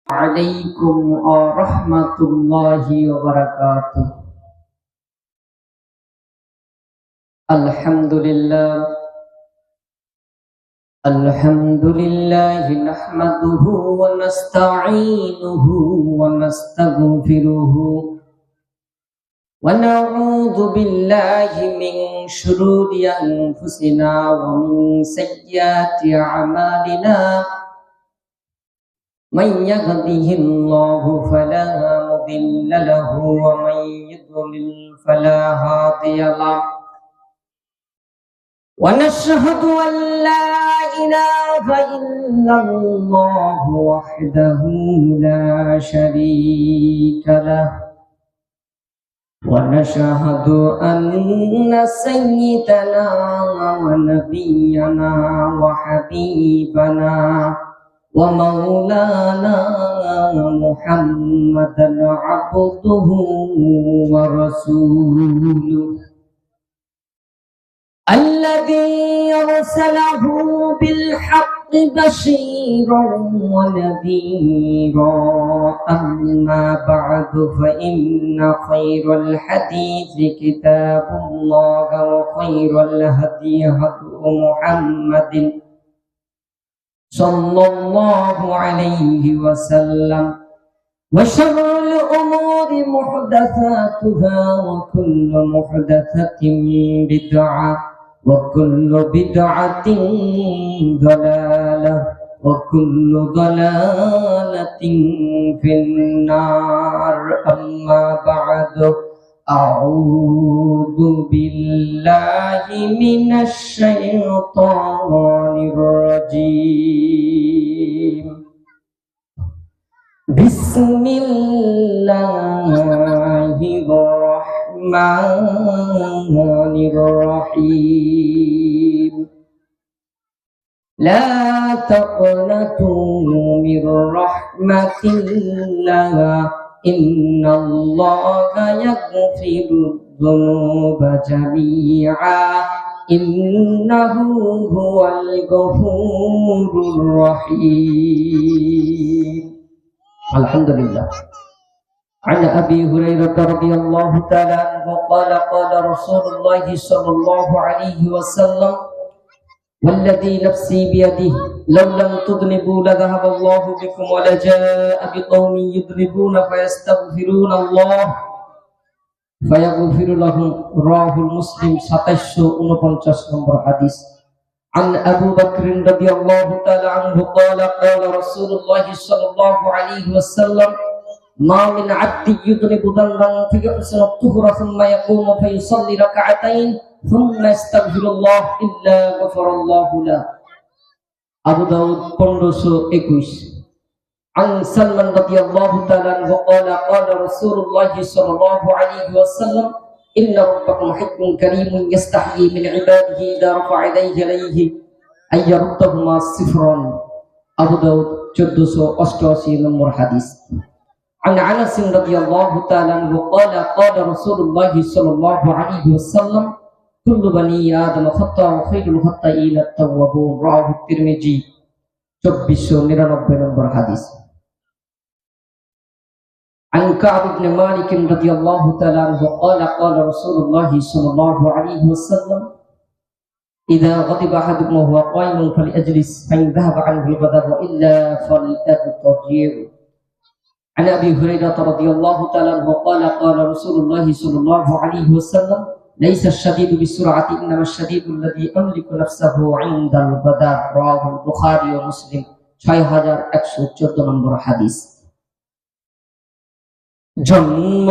عليكم ورحمة الله وبركاته. الحمد لله نحمده ونستعينه ونستغفره ونعوذ بالله من شرور أنفسنا ومن سيئات أعمالنا. من يهده الله فلا مضل له ومن يضلل فلا هادي له. ونشهد أن لا إله إلا الله وحده لا شريك له. ونشهد أن سيدنا ونبينا وحبيبنا ومولانا محمدا عبده ورسوله الذي أرسله بالحق بشيرا ونذيرا. أما بعد فإن خير الحديث كتاب الله وخير الهدي هدي محمد صلى الله عليه وسلم. وشر الأمور محدثاتها وكل محدثة بدعة وكل بدعة ضلالة وكل ضلالة في النار. أما بعد أعوذ بالله من الشيطان الرجيم. بسم الله الرحمن الرحيم. لا تقنطوا من رحمة الله إن الله يغفر الذنوب جميعا إنه هو الغفور الرحيم. الحمد لله. عن أبي هريرة رضي الله تعالى عنه قال قال رسول الله صلى الله عليه وسلم والذي نفسي بيده لو لم تذنبوا لذهب الله بكم ولجاء بقوم يذنبون فيستغفرون الله فيغفر لهم. رواه المسلم 2749 নম্বর হাদিস। عن أبو بكر رضي الله تعالى عنه قال قال رسول الله صلى الله عليه وسلم ما من عبد يذنب ذنبا فيحسن الطهر ثم يقوم فيصلي ركعتين ثم يستغفر الله إلا غفر الله له. أبو داود 1521. عن سلمان رضي الله تعالى عنه قال قال رسول الله صلى الله عليه وسلم إن ربكم حكم كريم يستحيي من عباده إذا رفع يديه إليه أن يردهما صفرا. أبو داود 1488 নম্বর হাদিস। عن أنس رضي الله تعالى عنه قال قال رسول الله صلى الله عليه وسلم كل بني آدم خطأ وخير الخطائين التوابون. رواه الترمذي 2499 নম্বর হাদিস। عن كعب بن مالك رضي الله تعالى عنه قال قال رسول الله صلى الله عليه وسلم إذا غضب أحدكم وهو قائم فليجلس فإن ذهب عنه الغضب وإلا فليضطجع. عن أبي هريرة رضي الله تعالى عنه قال قال رسول الله صلى الله عليه وسلم ليس الشديد بالسرعة إنما الشديد الذي يملك نفسه عند الغضب. رواه البخاري ومسلم 6114 নম্বর হাদিস। জন্ম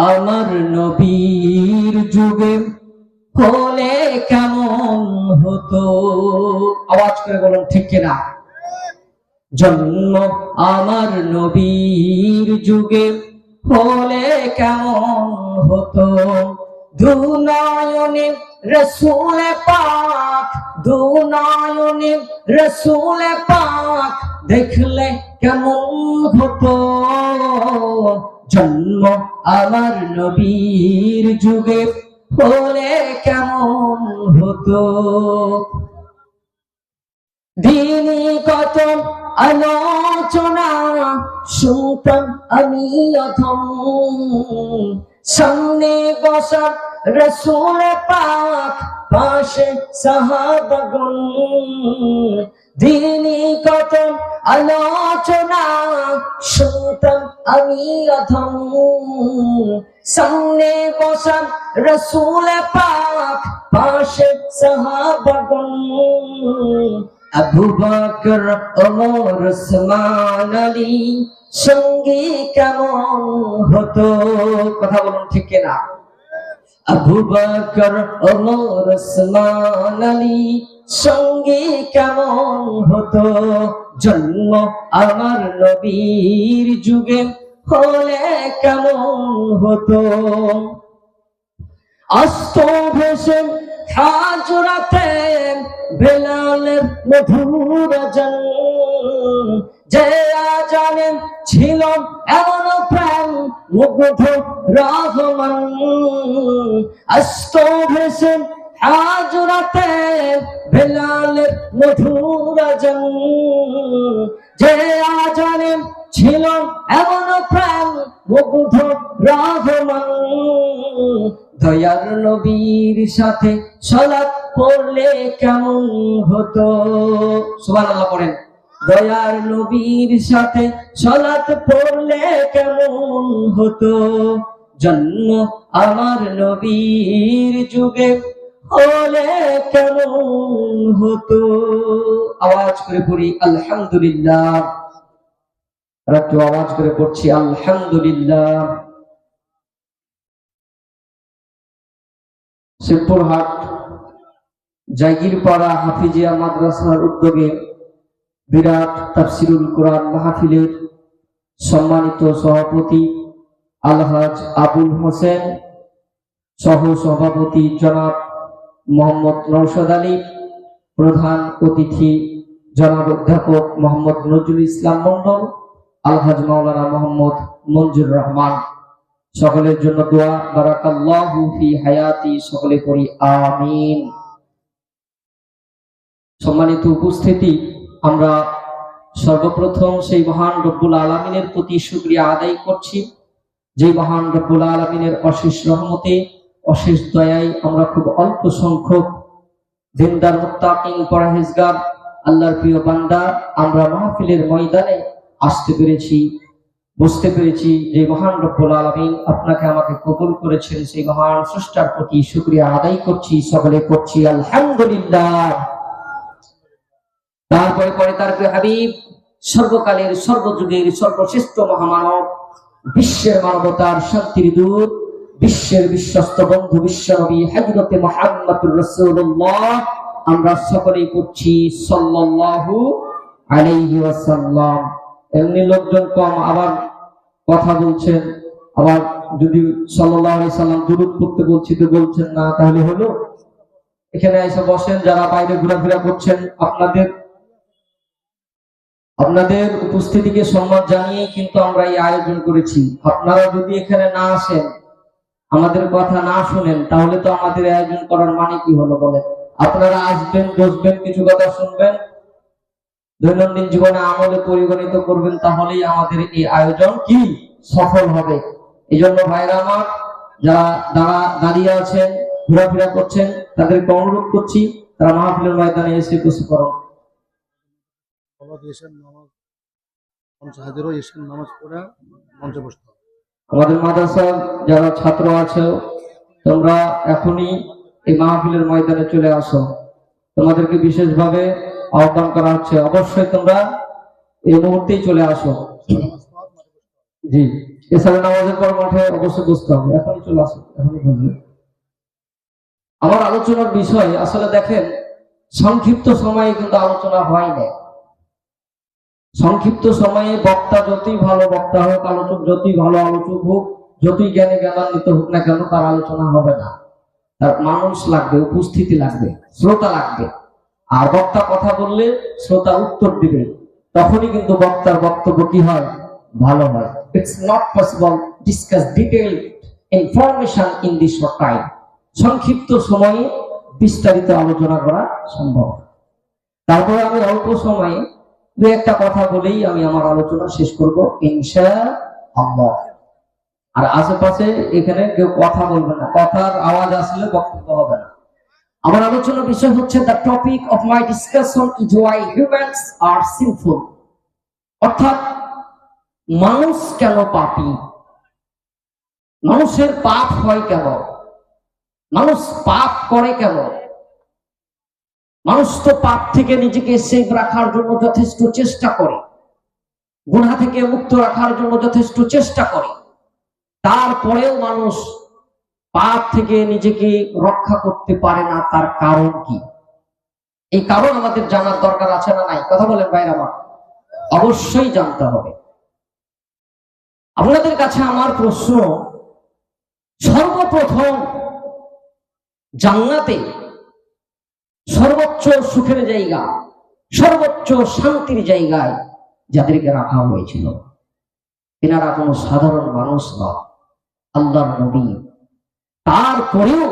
আমার নবীর যুগে হলে কেমন হতো। আওয়াজ করে বলুন ঠিক কিনা। জন্ম আমার নবীর যুগে হলে কেমন হতো। দুনয়নে রসুল পাক দুনয়নে রসুল পাক দেখলে কেমন হতো। জন্ম আমার নবীর যুগে হলে কেমন হতো। দিনই কত আলোচনা শুনতাম আমি অথম, সামনে বসা রাসূল পাক, পাশে সাহাবাগণ, দ্বীনি কত আলোচনা শুনতাম আমি অথম, সামনে বসা রাসূল পাক, পাশে সাহাবাগণ, আবু বকর, ওমর, ওসমান, আলী, সঙ্গী কেমন হতো? কথা বলুন ঠিক কিনা? আবু বকর, ওমর, ওসমান, আলী, সঙ্গী কেমন হতো? জন্ম আমার নবীর যুগে হলে কেমন হতো? আস্ত ভেসে হাজরাতে বেলালের মধুর আজান, যে আজানে ছিল এমন প্রাণ মুগ্ধ রহমান। আস্ত ভেসে হাজরাতে বেলালের মধুর আজান, যে আজানে ছিল এমন প্রাণ মুগ্ধ রহমান। দয়ার নবীর সাথে সালাত পড়লে কেমন হতো? সুবহানাল্লাহ পড়েন। দয়ার নবীর সাথে সালাত পড়লে কেমন হতো? জন্ম আমার নবীর যুগে হলে কেমন হতো? আওয়াজ করে পড়ি আলহামদুলিল্লাহ। আর একটু আওয়াজ করে পড়ছি আলহামদুলিল্লাহ। শিবপুরহাট জাগিরপাড়া হাফিজিয়া মাদ্রাসার উদ্যোগে বিরাট তাফসিরুল কোরআন মাহফিলের সম্মানিত সভাপতি আলহাজ আবুল হোসেন, সহ সভাপতি জনাব মোহাম্মদ নওশাদ আলী, প্রধান অতিথি জনাব অধ্যাপক মোহাম্মদ নজরুল ইসলাম মন্ডল, আলহাজ মাওলানা মোহাম্মদ মঞ্জুর রহমান, সকলের জন্য দোয়া। বারাকাল্লাহু ফি হায়াতি, সকলে করি আমিন। সম্মানিত উপস্থিতি, আমরা সর্বপ্রথম সেই মহান রব্বুল আলামিনের প্রতি শুকরিয়া আদায় করছি, যে মহান রব্বুল আলামিনের অশেষ রহমতে, অশেষ দয়ায় আমরা খুব অল্প সংখ্যক দিনদার, মুত্তাকিন, পরহেজগার, আল্লাহর প্রিয় বান্দা আমরা মাহফিলের ময়দানে আসতে পেরেছি, বুঝতে পেরেছি যে মহান রব্বুল আলামিন আপনাকে আমাকে কবুল করেছেন। সেই মহান স্রষ্টার প্রতি শুকরিয়া আদায় করছি, সকলে করছি আলহামদুলিল্লাহ। তারপরে পরে তার প্রিয় হাবিব, সর্বকালের সর্বযুগের সর্বশ্রেষ্ঠ মহামানব, বিশ্বের মানবতার শান্তির দূত, বিশ্বের বিশ্বস্ত বন্ধু বিশ্বনবী হযরতে মুহাম্মদুর রাসূলুল্লাহ, আমরা সকলেই করছি সাল্লাল্লাহু আলাইহি ওয়াসাল্লাম। এমনি লোকজন কম, আবার কথা বলছেন, আবার যদি সাল্লাল্লাহু আলাইহি সাল্লাম দুরূদ পড়তে বলছি তো বলছেন না, তাহলে হলো? এখানে এসে বসেন, যারা বাইরে ঘোরাফেরা করছেন, আপনাদের উপস্থিতিকে সম্মান জানিয়েই কিন্তু আমরা এই আয়োজন করেছি। আপনারা যদি এখানে না আসেন, আমাদের কথা না শুনেন, তাহলে তো আমাদের আয়োজন করার মানে কি হলো বলেন? আপনারা আসবেন, বসবেন, কিছু কথা শুনবেন, দৈনন্দিন জীবনে আমলে পরিগণিত করবেন, তাহলেই আমাদের এই আয়োজন কি সফল হবে। এই জন্য ভাইরা আমার, যারা দাঁড়িয়ে আছেন, ঘোরাফেরা করছেন, তাদেরকে অনুরোধ করছি তারা মাহফিলের ময়দানে এসে বসে পড়ুন। আমাদের মাদ্রাসার যারা ছাত্র আছে, তোমরা এখনই এই মাহফিলের ময়দানে চলে আসো, তোমাদেরকে বিশেষভাবে আহ্বান করা হচ্ছে। অবশ্যই তোমরা এই মুহূর্তেই চলে আসো। জি, এছাড়া নামাজের পর মাঠে অবশ্যই বসতে হবে, এখনই চলে আসো, এখনই বলবে। আমার আলোচনার বিষয় আসলে দেখেন, সংক্ষিপ্ত সময়ে কিন্তু আলোচনা হয় না। সংক্ষিপ্ত সময়ে বক্তা যতই ভালো বক্তা হোক, আলোচক যতই ভালো আলোচক হোক, যতই জ্ঞানে জ্ঞানান্বিত হোক না কেন, তার আলোচনা হবে না। তার মানুষ লাগবে, উপস্থিতি লাগবে, শ্রোতা লাগবে। আর বক্তা কথা বললে শ্রোতা উত্তর দিবে, তখনই কিন্তু বক্তার বক্তব্য কি হয়? ভালো হয়। It's not possible discuss detail information in this short time. সংক্ষিপ্ত সময়ে বিস্তারিত আলোচনা করা সম্ভব। তারপরে আমি অল্প সময়ে দু একটা কথা বলেই আমি আমার আলোচনা শেষ করব ইনশাআল্লাহ। আর আশেপাশে এখানে কেউ কথা বলবে না, কথার আওয়াজ আসলে বক্তব্য হবে না। আমার আলোচনার বিষয় হচ্ছে the topic of my discussion is why humans are sinful, অর্থাৎ মানুষ কেন পাপী, মানুষের পাপ হয় কেন, মানুষ পাপ করে কেন। মানুষ তো পাপ থেকে নিজেকে সেভ রাখার জন্য যথেষ্ট চেষ্টা করে, গুনাহ থেকে মুক্ত রাখার জন্য যথেষ্ট চেষ্টা করে, তারপরেও মানুষ পাপ থেকে নিজেকে রক্ষা করতে পারে না। তার কারণ কি? এই কারণ আমাদের জানার দরকার আছে না নাই? কথা বলেন ভাইরা আমার, অবশ্যই জানতে হবে। আপনাদের কাছে আমার প্রশ্ন, সর্বপ্রথম জান্নাতে সর্বোচ্চ সুখের জায়গা, সর্বোচ্চ শান্তির জায়গায় যাদেরকে রাখা হয়েছিল, এনারা কোনো সাধারণ মানুষ নয়, আল্লাহর নবী। তারপরেও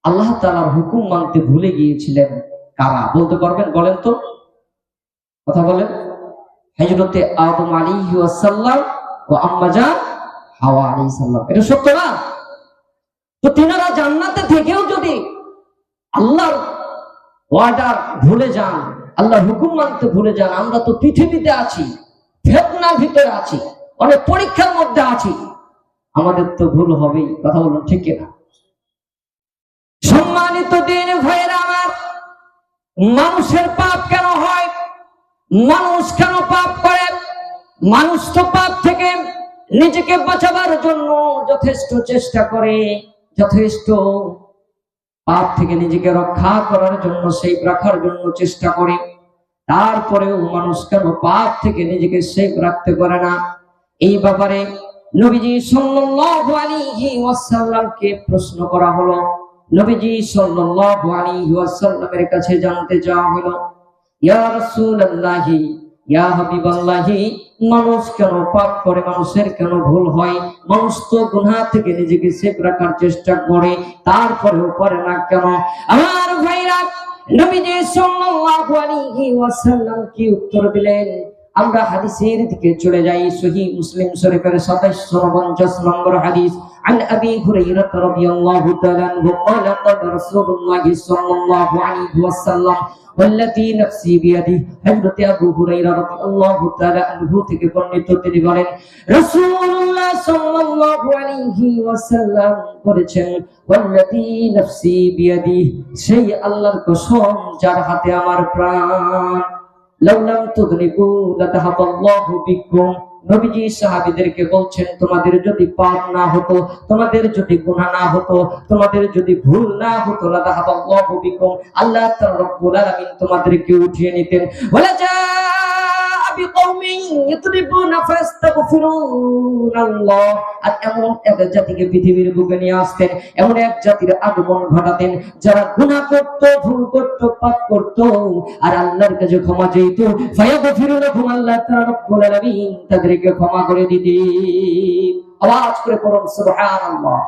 আল্লাহ তাআলার হুকুম মানতে ভুলে গিয়েছিলেন কারা? বলতে পারবেন? বলেন তো, কথা বলেন। হযরতে আদম আলাইহিস সালাম ও আম্মা জান হাওয়া আলাইহিস সালাম। এটা সত্য না? তো তিনারা জান্নাতে থেকেও যদি আল্লাহর ওয়ার্ডার ভুলে যান, আল্লাহর হুকুম মানতে ভুলে যান, আমরা তো পৃথিবীতে আছি, ফিতনার ভিতরে আছি, অনেক পরীক্ষার মধ্যে আছি, আমাদের তো ভুল হবেই। কথা বলুন, ঠিক কিনা? সম্মানিত দিনী ভাইরা আমার, মানুষের পাপ কেন হয়, মানুষ কেন পাপ করে? মানুষ তো পাপ থেকে নিজেকে বাঁচাবার জন্য যথেষ্ট চেষ্টা করে, যথেষ্ট পাপ থেকে নিজেকে রক্ষা করার জন্য, সেভ রাখার জন্য চেষ্টা করে। তারপরেও মানুষ কেন পাপ থেকে নিজেকে সেভ রাখতে পারে না? এই ব্যাপারে নবীজি সাল্লাল্লাহু আলাইহি ওয়াসাল্লামকে প্রশ্ন করা হলো। নবীজি সাল্লাল্লাহু আলাইহি ওয়াসাল্লামের কাছে জানতে চাওয়া হলো, ইয়া রাসূলুল্লাহি, ইয়া হাবিবাল্লাহি, মানুষ কেন পাপ করে, মানুষের কেন ভুল হয়? মানুষ তো গুনাহ থেকে নিজেকে সেভ রাখার চেষ্টা করে, তারপরেও পারে না কেন? আমার ভাইরা, নবীজি সাল্লাল্লাহু আলাইহি ওয়াসাল্লাম কি উত্তর দিলেন? আমরা হাদিসের দিকে চলে যাই। সহিহ মুসলিম শরীফের 2749 নম্বর হাদিস, عن أبي هريرة رضي الله تعالى عنه قال قال رسول الله صلى الله عليه وسلم والذي نفسي بيده। হযরত আবু হুরায়রা রাদিয়াল্লাহু তাআলা আনহু থেকে বর্ণিত, তিনি বলেন রাসূলুল্লাহ সাল্লাল্লাহু আলাইহি ওয়াসাল্লাম বলেছেন, ওয়াল্লাযী নাফসি বিয়াদি, সেই আল্লাহর কসম যার হাতে আমার প্রাণ, লাউলাম তুযনিবু লাযাহাবাল্লাহু বিকুম। নবীজি সাহাবীদেরকে বলছেন, তোমাদের যদি পাপ না হতো, তোমাদের যদি গুনাহ না হতো, তোমাদের যদি ভুল না হতো, লাযাহাবাল্লাহু বিকুম, আল্লাহ তাআলা রব্বুল আলামিন তোমাদেরকে উঠিয়ে নিতেন। ওয়ালা জাআ বিকওমিন ইতরিবুনা ফাস্তাগফিরুনাল্লাহ, আর এমন এক জাতিকে পৃথিবীর বুকে নিয়ে আসতেন, এমন এক জাতির আগমন ঘটাতেন যারা গুনাহ করত, ভুল করত, পাপ করত, আর আল্লাহর কাছে ক্ষমা চাইত। ফায়াগফিরুলাহুম, আল্লাহ তাআলা রব্বুল আলামিন তাদেরকে ক্ষমা করে দিতেন। আওয়াজ করে পড়ুন সুবহানাল্লাহ।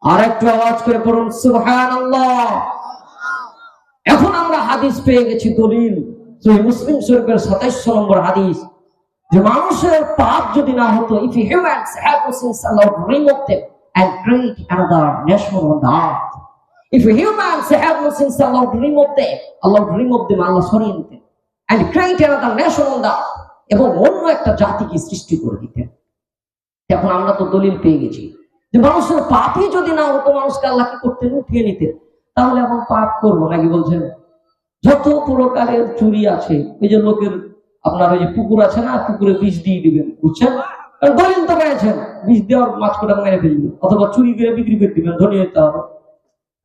আর একটু আওয়াজ করে পড়ুন সুবহানাল্লাহ। এখন আমরা হাদিস পেয়ে গেছি, দলিল সহিহ মুসলিম শরীফের 27 নম্বর হাদিস, যে মানুষের পাপ যদি না হতো, if humans had no sins, Allah would remove them and create another nation on the earth. If humans had no sins, Allah would remove them, Allah would remove them, Allah সরিয়ে নিতেন, and create another nation on the earth, এবং অন্য একটা জাতিকে সৃষ্টি করে দিতেন। এখন আমরা তো দলিল পেয়ে গেছি যে মানুষের পাপই যদি না হতো, মানুষকে আল্লাহ কি করতেন? উঠিয়ে নিতেন। তাহলে এখন পাপ করবো নাকি? বলছেন যত প্রকারের চুরি আছে, এই যে লোকের আপনার ওই যে পুকুর আছে না, পুকুরে বিষ দিয়ে দিবেন, বুঝছেন? দলিল তো পেয়েছেন, বিষ দেওয়ার মাছ কোটা মেরে ফেলবেন, অথবা চুরি করে বিক্রি করে দিবেন, ধনী হতে হবে।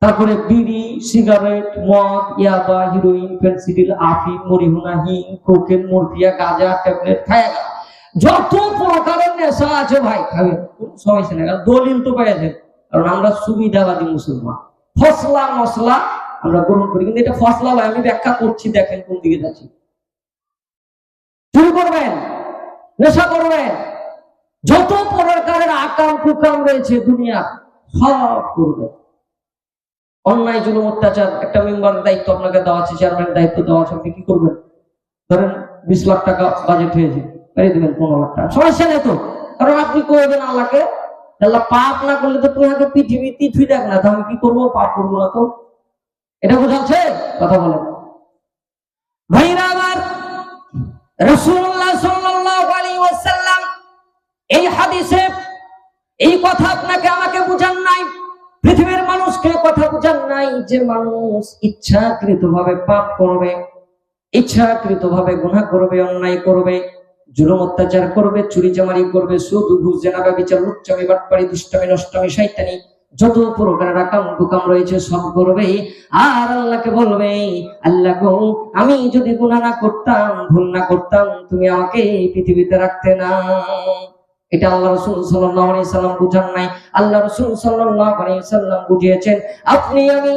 তারপরে বিড়ি, সিগারেট, মদ, ইয়াবা, হিরোইন, ফেন্সিডিল, আফিম, মরিহুনা, হিং, কোকেন, মরফিয়া, গাঁজা, ট্যাবলেট খায়, যত প্রকারের নেশা আছে ভাই খাবেন, সমস্যা নেই। দলিল তো পেয়েছেন, কারণ আমরা সুবিধাবাদী মুসলমান, ফসলা মশলা আমরা গ্রহণ করি। কিন্তু এটা ফসলা নয়, আমি ব্যাখ্যা করছি, দেখেন কোন দিকে যাচ্ছি। চুরি করবেন, নেশা করবেন, যত প্রকারের আকাম কুকাম রয়েছে দুনিয়া, সব করবেন। অন্যায়, জুলুম, অত্যাচার, একটা মেম্বারের দায়িত্ব আপনাকে দেওয়া আছে, চেয়ারম্যানের দায়িত্ব দেওয়া আছে, আপনি কি করবেন? ধরেন 20 লাখ টাকা বাজেট হয়েছে, বেরিয়ে দেবেন 15 লাখ টাকা, সমস্যা নেই তো। কারণ আপনি কইবেন আল্লাহকে, আল্লাহ পাপ না করলে তো তুই আগে পৃথিবীতে তুই দেখ না, তো আমি কি করবো, পাপ করবো না তো। এটা বোঝাচ্ছে কথা বলেন ভাইরা আমার। রাসূলুল্লাহ সাল্লাল্লাহু আলাইহি ওয়াসাল্লাম এই হাদিসে এই কথা আপনাকে আমাকে বুঝান নাই, পৃথিবীর মানুষকে কথা বুঝান নাই যে মানুষ ইচ্ছাকৃতভাবে পাপ করবে, ইচ্ছাকৃতভাবে গুনাহ করবে, অন্যায় করবে, জুলুম অত্যাচার করবে, চুরি চামারি করবে, সুদ ঘুষ জেনা ব্যভিচার লুচ্চামি বাটপারি দুষ্টামি নষ্টামি শয়তানি যত প্রকারের আকাম কুকাম রয়েছে সব করবে। আর আল্লাহকে বলবে, আল্লাহ গো আমি যদি গুনাহ না করতাম, ভুল না করতাম, তুমি আমাকে এই পৃথিবীতে রাখতে না। এটা আল্লাহ রাসূল সাল্লাল্লাহু আলাইহি সাল্লাম বুঝান নাই, আল্লাহ রাসূল সাল্লাল্লাহু আলাইহি সাল্লাম বুঝিয়েছেন। আপনি আমি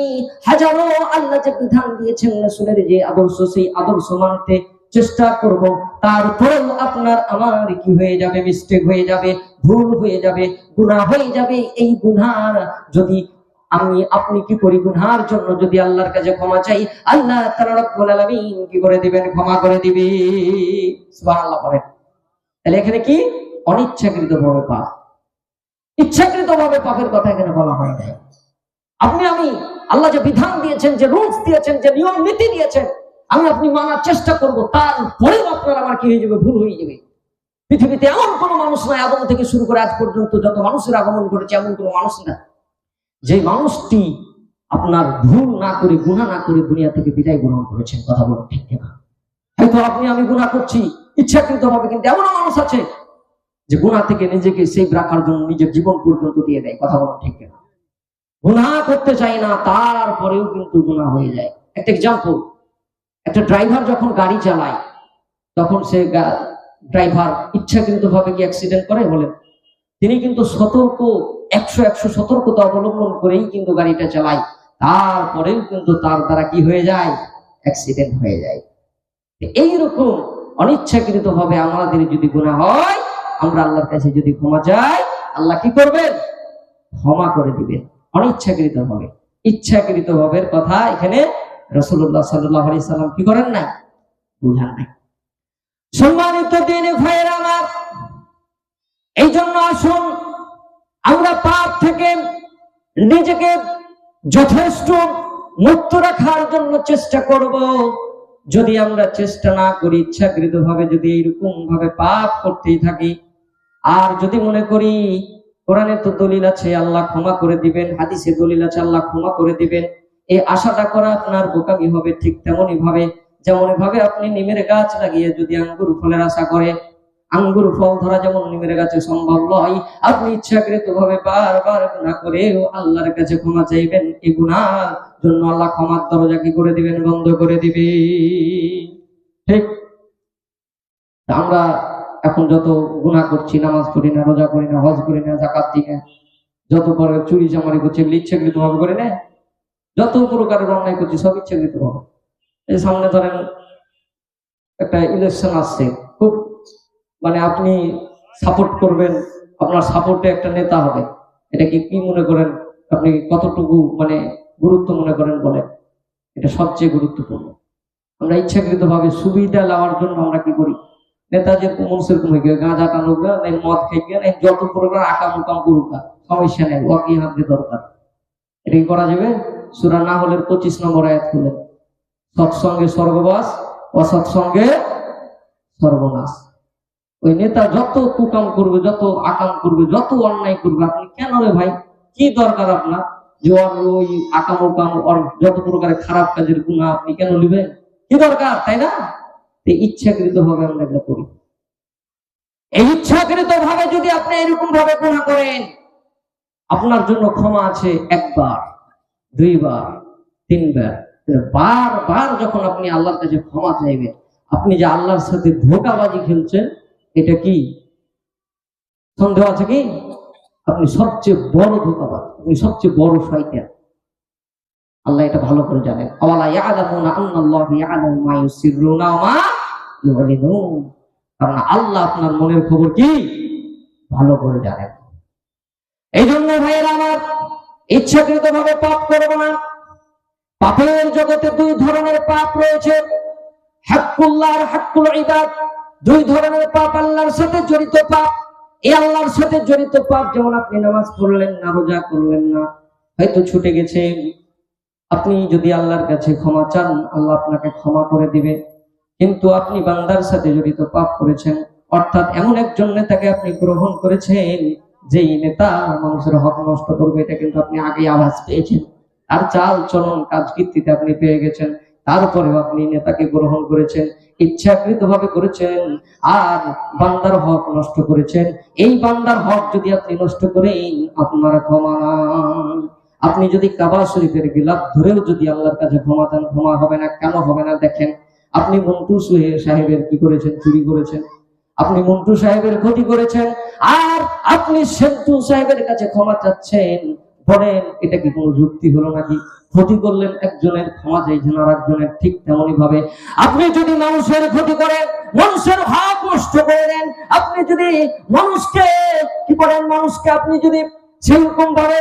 হাজারো আল্লাহ যে বিধান দিয়েছেন, রাসূলের যে আদর্শ, সেই আদর্শ মানতে চেষ্টা করব, তারপরেও আপনার আমার কি হয়ে যাবে, মিস্টেক হয়ে যাবে, ভুল হয়ে যাবে, গুনাহ হয়ে যাবে। এই গুনাহ যদি আমি আপনি কি করি, গুনাহের জন্য যদি আল্লাহর কাছে ক্ষমা চাই, আল্লাহ তাআলা রব্বুল আলামিন কি করে দিবেন, ক্ষমা করে দিবে। সুবহানাল্লাহ বলেন। তাহলে এখানে কি অনিচ্ছাকৃতভাবে পাপ, ইচ্ছাকৃতভাবে পাপের কথা এখানে বলা হয় না। আপনি আমি আল্লাহ যে বিধান দিয়েছেন, যে রুলস দিয়েছেন, যে নিয়ম নীতি দিয়েছেন, আমি আপনি মানার চেষ্টা করব, তারপরেও আপনার আমার কি হয়ে যাবে, ভুল হয়ে যাবে। পৃথিবীতে এমন কোন মানুষ নাই, আদম থেকে শুরু করে আজ পর্যন্ত যত মানুষের আগমন ঘটেছে, এমন কোন মানুষ না যে মানুষটি আপনার ভুল না করে, গুনাহ না করে দুনিয়া থেকে বিদায় গ্রহণ করেছেন। কথা বলুন ঠিক কিনা? হয়তো আপনি আমি গুনাহ করছি ইচ্ছাকৃতভাবে, কিন্তু এমন মানুষ আছে যে গুনাহ থেকে নিজেকে সেভ রাখার জন্য নিজের জীবন পর্যন্ত দিয়ে দেয়। কথা বলুন ঠিক কিনা? গুনাহ করতে চাই না, তারপরেও কিন্তু গুনাহ হয়ে যায়। একটা এক্সাম্পল, একটা ড্রাইভার যখন গাড়ি চালায়, তখন সে ড্রাইভার ইচ্ছাকৃতভাবে কি অ্যাক্সিডেন্ট করে বলেন? তিনি কিন্তু সতর্ক, 100 সতর্কতা অবলম্বন করেই কিন্তু গাড়িটা চালায়, তারপরেও কিন্তু তার দ্বারা কি হয়ে যায়, অ্যাক্সিডেন্ট হয়ে যায়। এইরকম অনিচ্ছাকৃতভাবে আমাদের যদি গুনাহ হয়, আমরা আল্লাহর কাছে যদি ক্ষমা চাই, আল্লাহ কি করবেন, ক্ষমা করে দিবেন। অনিচ্ছাকৃতভাবে, ইচ্ছাকৃতভাবে কথা এখানে রাসূলুল্লাহ সাল্লাল্লাহু আলাইহি সাল্লাম কি করেন না, বুঝান নাই। সম্মানিত দিনী ভাইয়েরা আমার, এই জন্য আসুন আমরা পাপ থেকে নিজেকে যথেষ্ট মুক্ত রাখার জন্য চেষ্টা করব। যদি আমরা চেষ্টা না করি, ইচ্ছাকৃতভাবে যদি এইরকম ভাবে পাপ করতেই থাকি, আর যদি মনে করি কোরআনে তো দলিল আছে আল্লাহ ক্ষমা করে দিবেন, হাদিসে দলিল আছে আল্লাহ ক্ষমা করে দিবেন, এই আশাটা করা আপনার বোকামি হবে। ঠিক তেমনই ভাবে, যেমন ভাবে আপনি নিমের গাছ লাগিয়ে যদি আঙ্গুর ফলের আশা করে, আঙ্গুর ফল ধরা যেমন নিমের গাছে সম্ভব নয়, আপনি ইচ্ছাকৃতভাবে বারবার গুনাহ করে আল্লাহর কাছে ক্ষমা চাইবেন, এই গুনাহর জন্য আল্লাহ ক্ষমার দরজা কি করে দিবেন, বন্ধ করে দিবে। ঠিক? আমরা এখন যত গুনাহ করছি, নামাজ পড়ি না, রোজা করি না, হজ করি না, যাকাত দিই না, যত প্রকার চুরি চামারি করছি, এগুলো ইচ্ছাকৃতভাবে করি না, যত প্রকারের অন্যায় করছি সব ইচ্ছাকৃতভাবে। এই সামনে ধরেন একটা ইলেকশন আসছে, খুব মানে আপনি সাপোর্ট করবেন, আপনার সাপোর্টে একটা নেতা হবে, এটাকে কি মনে করেন আপনি, কতটুকু মানে গুরুত্ব মনে করেন বলেন? এটা সবচেয়ে গুরুত্বপূর্ণ। আমরা ইচ্ছাকৃতভাবে সুবিধা নেওয়ার জন্য আমরা কি করি, নেতা যে মনসের কমে গিয়ে গাঁজা টানুক, মদ খাই, যত প্রকার আকাম উকাম করুক, সমস্যা নেই, ওয়াকি হাতে দরকার। এটা কি করা যাবে? সূরা নাহলের 25 নম্বর আয়াত খুলেন, সৎসঙ্গে স্বর্গবাস, অসৎসঙ্গে সর্বনাশ। ওই নেতা যত কুকাম করবে, যত আকাম করবে, যত অন্যায় করবে, আপনি কেন রে ভাই, কি দরকার আপনার যে ওই আকাম উকাম, যত প্রকারের খারাপ কাজের গুনাহ আপনি কেন নিবেন, কি দরকার, তাই না? ইচ্ছাকৃত ভাবে আমরা এটা করি। এই ইচ্ছাকৃত ভাবে যদি আপনি এরকম ভাবে গুনাহ করেন, আপনার জন্য ক্ষমা আছে 1 বার, 2 বার, 3 বার, বারবার যখন আপনি আল্লাহর কাছে ক্ষমা চাইবেন, আপনি যে আল্লাহর সাথে ধোঁকাবাজি খেলছেন, এটা কি সন্দেহ আছে কি? আপনি সবচেয়ে বড় ধোঁকাবাজ, আপনি সবচেয়ে বড় শয়তান। আল্লাহ এটা ভালো করে জানেন। আওয়ালা ইয়ালামুনা আন্নাল্লাহু ইয়ালামু মা ইউসিররুনা ওয়া মা ইউলিনুন। কারণ আল্লাহ আপনার মনের খবর কি ভালো করে জানেন। এই জন্য ভাইয়েরা আমার, ইচ্ছাকৃতভাবে পাপ করব না। পাপের জগতে 2 ধরনের পাপ রয়েছে। হাক্কুল্লাহ আর হাক্কুল ইবাদ, দুই ধরনের পাপ আল্লাহর সাথে জড়িত পাপ। এই আল্লাহর সাথে জড়িত পাপ, যেমন আপনি নামাজ পড়লেন না, রোজা করলেন না, হয়তো ছুটে গেছে, আপনি যদি আল্লাহর কাছে ক্ষমা চান, আল্লাহ আপনাকে ক্ষমা করে দিবে। কিন্তু আপনি বান্দার সাথে জড়িত পাপ করেছেন, অর্থাৎ এমন একজন নেতাকে আপনি গ্রহণ করেছেন যেই নেতা মানুষের হক নষ্ট করবে, এটা কিন্তু আপনি আগে আভাস পেয়েছেন, আর চাল চলন কাজ কীর্তিতে আপনি পেয়ে গেছেন। তারপরেও আপনি নেতাকে গ্রহণ করেছেন, ইচ্ছাকৃত ভাবে করেছেন, আর বান্দার হক নষ্ট করেছেন। এই বান্দার হক যদি আপনি নষ্ট করেন, আপনার ক্ষমা নাই। আপনি যদি কাবা শরীফের গিলাফ ধরেও যদি আল্লাহর কাছে ক্ষমা চান, ক্ষমা হবে না। কেন হবে না? দেখেন, আপনি মন্টু সাহেবের কি করেছেন? চুরি করেছেন। আপনি মন্টু সাহেবের ক্ষতি করেছেন, আর আপনি সেন্টু সাহেবের কাছে ক্ষমা চাচ্ছেন। বলেন, এটা কি কোনো যুক্তি হলো নাকি? ক্ষতি করলেন একজনের, ক্ষমা চাইছেন আর একজনের। ঠিক তেমনি ভাবে আপনি যদি মানুষের ক্ষতি করেন, মানুষের হক নষ্ট করে দেন, আপনি যদি মানুষকে কি করেন, মানুষকে আপনি যদি সেরকম ভাবে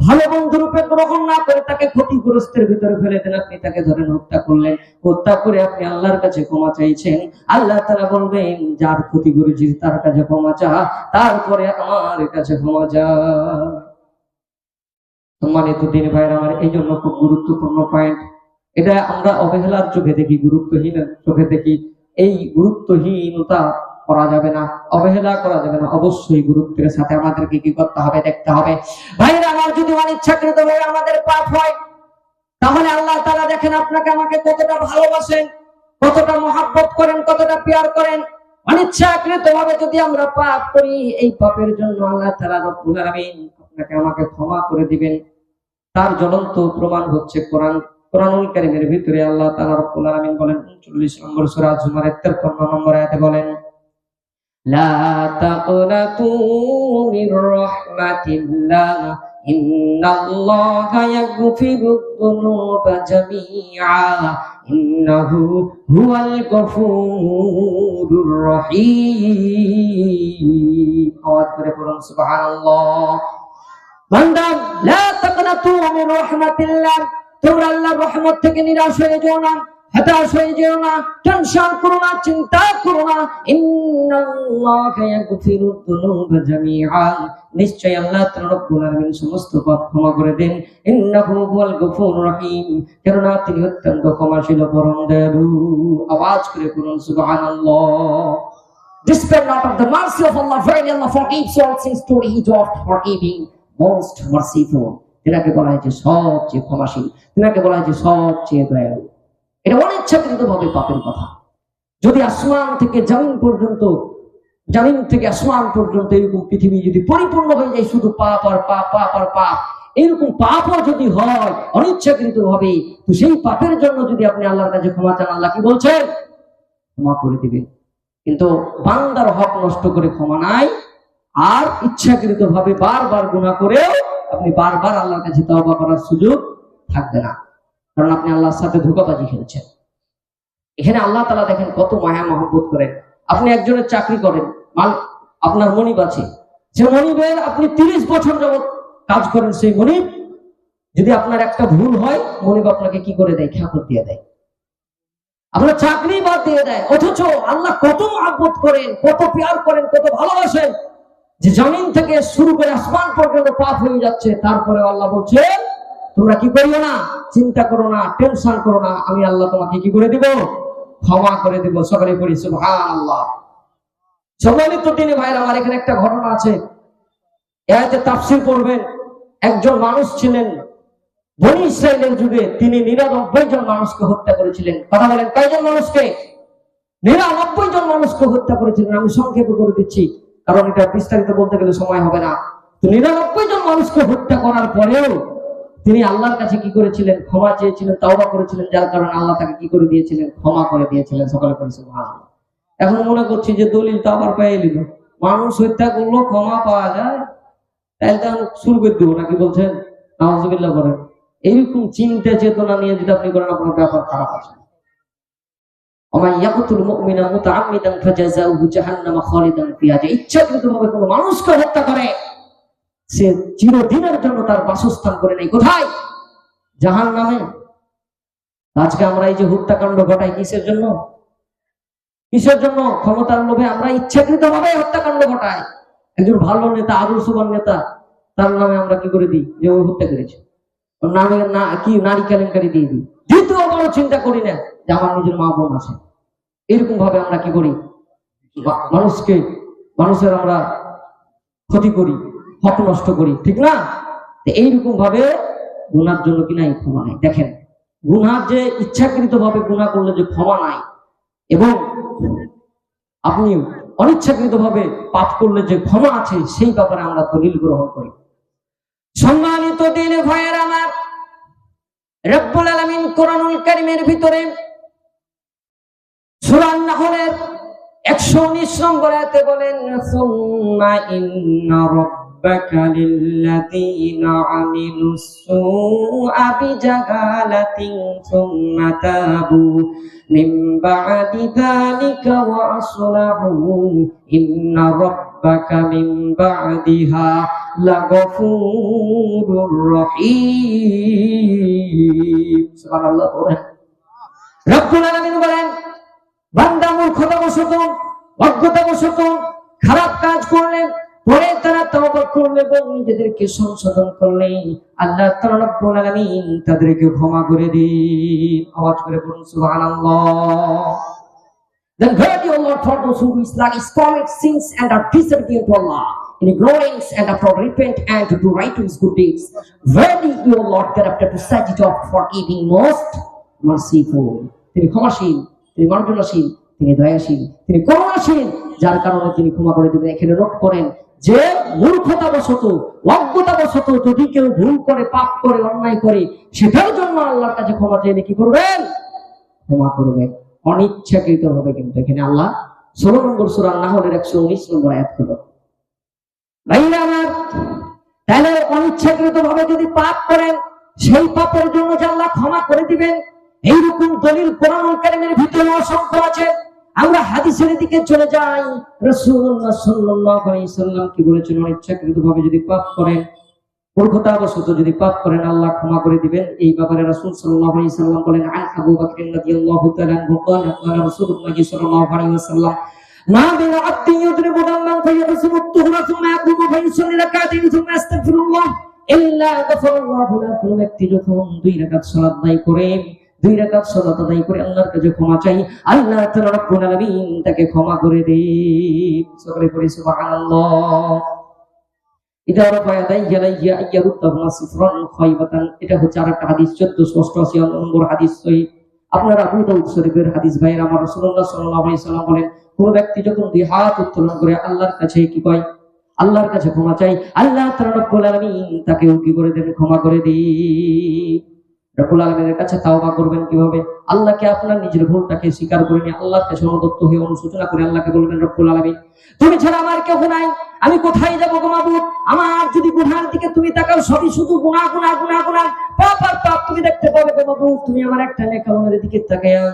ভালো বন্ধু রূপে গ্রহণ না করে তাকে ক্ষতিগ্রস্তের ভিতরে ফেলে দেন, আপনি তাকে ধরেন হত্যা করলেন, হত্যা করে আপনি আল্লাহর কাছে ক্ষমা চাইছেন, আল্লাহ তাআলা বলবেন যার ক্ষতি করেছিস তার কাছে ক্ষমা চা, তারপরে আমার কাছে ক্ষমা চা। সম্মানিত দিন ভাইরা আমার, এই জন্য খুব গুরুত্বপূর্ণ পয়েন্ট এটা। আমরা অবহেলার চোখে দেখি, গুরুত্বহীন চোখে দেখি। এই গুরুত্বহীনতা করা যাবে না, অবহেলা করা যাবে না। অবশ্যই গুরুত্বের সাথে আমাদেরকে কি করতে হবে? দেখতে হবে। ভাইরা আমার, যদি অনিচ্ছাকৃত ভাবে আমাদের পাপ হয়, তাহলে আল্লাহ তাআলা দেখেন আপনাকে আমাকে কতটা ভালোবাসেন, কতটা মহাব্বত করেন, কতটা প্যার করেন। অনিচ্ছাকৃত ভাবে যদি আমরা পাপ করি, এই পাপের জন্য আল্লাহ তাআলা রব্বুল আলামিন আপনাকে আমাকে ক্ষমা করে দিবেন। তার জ্বলন্ত প্রমাণ হচ্ছে কোরআন। কোরআনুল কারীমের ভিতরে আল্লাহ তাআলা রব্বুল আলামিন বলেন 39 নম্বর সূরা জুমারের 53 নম্বর আয়াতে বলেন, লা তাকনাতু মির রাহমাতিল্লাহ ইন্নাল্লাহা ইয়াগফিরুদ যুনুবা জামিআ ইন্নাহু হুয়াল গফুরুর রহিম। আওয়াজ করে পড়ুন সুবহানাল্লাহ। বান্দা, লা তাকনাতু মির রাহমাতিল্লাহ, তোমরা আল্লাহর রহমত থেকে নিরাশ হয়ে যেও না, হতাশ হয়ে যেও না, টেনশন করো না, চিন্তা করো না। ইন্নাল্লাহা ইয়াগফিরুদ যুনুবা জামিআ, নিশ্চয়ই আল্লাহ তাআলা রব্বুল আলামিন সমস্ত পাপ ক্ষমা করে দেন। ইন্নাহু হুয়াল গফুরুর রহিম, কেননা তিনি অত্যন্ত ক্ষমাশীল পরম দয়ালু। আওয়াজ করে পড়ুন সুবহানাল্লাহ। Despite not of the mercy of Allah, verily Allah forgives all sins, to He is oft forgiving, most merciful। তিনাকে বলা হয়েছে সবচেয়ে ক্ষমাশীল, তিনাকে বলা হয়েছে সবচেয়ে দয়ালু। এটা অনিচ্ছাকৃত ভাবে পাপের কথা। যদি আসমান থেকে জমিন পর্যন্ত, জমিন থেকে আসমান পর্যন্ত এরকম পৃথিবী যদি পরিপূর্ণ হয়ে যায় শুধু পাপ আর পাপ, পাপ আর পাপ, এরকম পাপও যদি হয় অনিচ্ছাকৃত ভাবে, তো সেই পাপের জন্য যদি আপনি আল্লাহর কাছে ক্ষমা চান, আল্লাহ কি বলছেন? ক্ষমা করে দিবেন। কিন্তু বান্দার হক নষ্ট করে ক্ষমা নাই, আর ইচ্ছাকৃত ভাবে বারবার গুনাহ করেও আপনি বারবার আল্লাহর কাছে তওবা করার সুযোগ থাকবে না, কারণ আপনি আল্লাহর সাথে ধোঁকাবাজি খেলছেন। এখানে আল্লাহ তাআলা দেখেন কত মায়া মহব্বত করেন। আপনি একজনের চাকরি করেন, আপনার মনিব আছে, যে মনিবের আপনি 30 বছর যাবত কাজ করেন, সেই মনিব যদি আপনার একটা ভুল হয়, মনিব আপনাকে কি করে দেয়? খেয়ানত দিয়ে দেয়, আপনার চাকরি বাদ দিয়ে দেয়। অথচ আল্লাহ কত মহব্বত করেন, কত প্যার করেন, কত ভালোবাসেন, যে জমিন থেকে শুরু করে আসমান পর্যন্ত পাপ হয়ে যাচ্ছে, তারপরে আল্লাহ বলছে তোমরা কি করিও না, চিন্তা করো না, টেনশন করো না, আমি আল্লাহ তোমাকে কি করে দিব? ক্ষমা করে দিব। সকলে পড়ি সুবহানাল্লাহ। সম্মানিত দিনী ভাইরা আমার, এখানে একটা ঘটনা আছে, এতে তাফসীর পড়বেন। একজন মানুষ ছিলেন বনী ইসরাইলের যুগে, তিনি 99 জন মানুষকে হত্যা করেছিলেন। কথা বলেন, কয়জন মানুষকে? 99 জন মানুষকে হত্যা করেছিলেন। আমি সংক্ষেপে করে দিচ্ছি, কারণ এটা বিস্তারিত বলতে গেলে সময় হবে না। তো 99 জন মানুষকে হত্যা করার পরেও তিনি আল্লাহর কাছে কি করেছিলেন? ক্ষমা চেয়েছিলেন, তাওবা করেছিলেন, যার কারণে আল্লাহ তাকে কি করে দিয়েছিলেন? ক্ষমা করে দিয়েছিলেন। সকলে পড়ি সুবহানাল্লাহ। এখন মনে করছি যে দলিল তো আবার পেয়ে নিল, মানুষ হত্যা করলো ক্ষমা পাওয়া যায়, তাহলে তো শুরু করে দেবো নাকি? বলছেন নাউযুবিল্লাহ করেন। এইরকম চিন্তা চেতনা নিয়ে যদি আপনি করেন, আপনার ব্যাপার খারাপ আছে। ওমান ইয়াকতুল মুমিনা মুতাআম্মিদান ফাজাযাউহু জাহান্নাম খালিদান ফিহা, যে ইচ্ছাকৃতভাবে কোনো মানুষকে হত্যা করে, সে চিরদিনের জন্য তার বাসস্থান করে নেই কোথায়? জাহান্নামে। আজকে আমরা এই যে হত্যাকাণ্ড ঘটাই কিসের জন্য? কিসের জন্য? ক্ষমতার লোভে আমরা ইচ্ছাকৃত ভাবে হত্যাকাণ্ড ঘটাই। একজন ভালো নেতা, আদর্শবান নেতা, তার নামে আমরা কি করে দিই যে ওই হত্যা করেছে, ওর নামে না কি নারী কেলেঙ্কারি দিয়ে দিই। দ্বিতীয় বড় চিন্তা করি না যে আমার নিজের মা বোন আছে। এরকম ভাবে আমরা কি করি? মানুষের আমরা ক্ষতি করি, হক নষ্ট করি, ঠিক না? এইরকম ভাবে গুনার জন্য কি নাই? ক্ষমা নাই। দেখেন, গুনার যে ইচ্ছাকৃত ভাবে গুনাহ করলে যে ক্ষমা নাই, এবং আপনি অনিচ্ছাকৃত ভাবে পাপ করলে যে ক্ষমা আছে, সেই ব্যাপারে আমরা দলিল গ্রহণ করি। সম্মানিত দিনে ভাইয়ের আমার, রব্বুল আলামিন কোরআনুল কারীমের ভিতরে সূরা আন-নাহলের 119 নম্বর আয়াতে বলেন, সুম্মা ইন্না রাব্বাকা লিল্লাযীনা আমিলুস সুআ বিজাহালাতিন সুম্মা তাবু মিন বা'দি যালিকা ওয়া আসলাহু ইন্না রাব্বাকা মিন বা'দিহা লাগফুরুর রহিম। সুবহানাল্লাহ। রব্বুল আলামিন বলেন, বান্দা মূর্খতাবশত, অজ্ঞতাবশত খারাপ কাজ করলে, পরে তারা তওবা করলে এবং নিজেদেরকে সংশোধন করলে, আল্লাহ তাআলা রব্বুল আলামিন তাদেরকে ক্ষমা করে দিন। আওয়াজ করে বলুন সুবহানাল্লাহ। Then verily Allah for those who commit sins and are disobedient to Allah in ignorance and after repent and to do righteous good deeds, verily your Lord thereafter to set it off forgiving, most merciful. তিনি ক্ষমাশীল, তিনি মার্জনাশীল, তিনি দয়াশীল, তিনি করুণাশীল, যার কারণে তিনি ক্ষমা করে দেবেন। এখানে নোট করেন যে মূর্খতাবশত, অজ্ঞতাবশত যদি কেউ ভুল করে, পাপ করে, অন্যায় করে, সেটার জন্য আল্লাহর কাছে ক্ষমা চাইলে কি করবেন? ক্ষমা করবেন। অনিচ্ছাকৃত ভাবে কিন্তু এখানে আল্লাহ 16 নম্বর সূরা আন-নাহলের 119 নম্বর আয়াত হলো। ভাইরা আমার, তাহলে অনিচ্ছাকৃত ভাবে যদি পাপ করেন, সেই পাপের জন্য যে আল্লাহ ক্ষমা করে দিবেন, এইরকম দলিল কোরআনুল কারীমের ভিতরে অসংখ্য আছে। আমরা হাদিসের দিকে চলে যাই। রাসূলুল্লাহ সাল্লাল্লাহু আলাইহি ওয়াসাল্লাম কি বলেছেন? অনিচ্ছাকৃত ভাবে যদি পাপ করেন, মূর্খতাবশত যদি পাপ করেন, আল্লাহ ক্ষমা করে দিবেন। এই ব্যাপারে রাসূল সাল্লাল্লাহু আলাইহি ওয়াসাল্লাম বলেন, আন আবু বকর রাদিয়াল্লাহু তাআলা আনহু قال قال রাসূলুল্লাহ সাল্লাল্লাহু আলাইহি ওয়াসাল্লাম, মা বিন আব্দি ইউযরিবু দামান ফায়াসুবু তুহরা সুম্মা ইয়াকুমু ফায়ুসাল্লি রাকাতাইন সুম্মা আস্তাগফিরুল্লাহ ইল্লা গাফারাল্লাহু লাহু। কোন ব্যক্তি যখন 2 রাকাত সালাত আদায় করে, 2 রাকাত সালাত আদায় করে আল্লাহর কাছে ক্ষমা চাই, আল্লাহ তাআলা রব্বুল আলামিন তাকে ক্ষমা করে দেন। সকলে পড়ি সুবহানাল্লাহ। এটা হচ্ছে আরেকটা হাদিস, 1488 নম্বর হাদিস সহিহ। আপনারা আবু দাউদ শরীফের হাদিস। ভাইয়ের আমার, রাসূলুল্লাহ সাল্লাল্লাহু আলাইহি ওয়াসাল্লাম বলেন, কোন ব্যক্তি যখন 2 হাত উত্তোলন করে আল্লাহর কাছে কি কয়? আল্লাহর কাছে ক্ষমা চাই, আল্লাহ তাআলা রব্বুল আলামিন তাকেও কি করে দেন? ক্ষমা করে দেন। রব্বুল আলামিনের কাছে তাওবা করবেন কিভাবে? আল্লাহকে আপনার নিজের ভুলটাকে স্বীকার করে নিয়ে আল্লাহর কাছে অনুতপ্ত হয়ে অনুশোচনা করে আল্লাহকে বলবেন, রব্বুল আলামিন তুমি ছাড়া আমার কেউ নাই, আমি কোথায় যাবো গো মাবুদ? আমার যদি গুনাহের দিকে তুমি তাকাও, সবই শুধু গুনাহ গুনাহ গুনাহ গুনাহ, পাপ আর পাপ তুমি দেখতে পাবে গো মাবুদ। তুমি আমার একটা নেক আমলের দিকে তাকায়া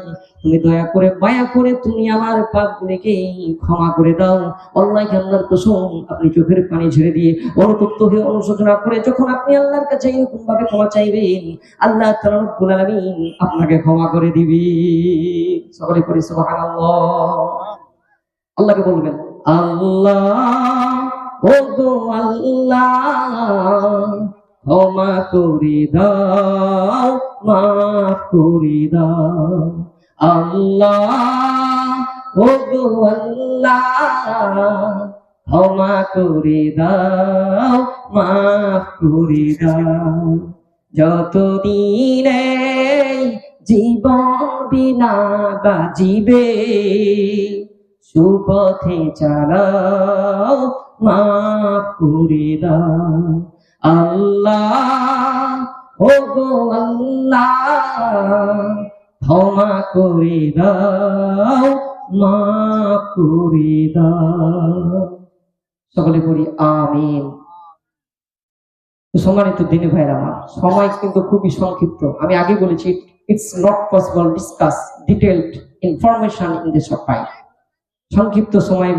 তুমি দয়া করে, মায়া করে তুমি আমার পাপগুলোকে ক্ষমা করে দাও। আল্লাহকে আল্লাহর কসম, আপনি চোখের পানি ছেড়ে দিয়ে অনুতপ্ত হয়ে অনুশোচনা করে যখন আপনি আল্লাহর কাছে এরকম ভাবে ক্ষমা চাইবেন, আল্লাহ তাআলা রব্বুল আলামিন আপনাকে ক্ষমা করে দিবে। সকলে পড়ি সুবহানাল্লাহ। আল্লাহকে বলবেন, আল্লাহ ও গো আল্লাহ, ক্ষমা করে দাও, মাফ করে দাও। আল্লাহ ও গো আল্লাহ, ক্ষমা করে দাও, মাফ করে দাও। যতদিন জীবন বিনা বাজিবে, সুপথে চালাও, মাফ করে দাও। আল্লাহ ও গো আল্লাহ, ক্ষমা করে দাও, মাফ করে দাও। সকলে বলি আমিন। সম্মানিত দিনী ভাইরা আমার, সময় কিন্তু খুবই সংক্ষিপ্ত। আমি আগে বলেছি, it's not possible discuss detailed information in this short time. সংক্ষিপ্ত সময়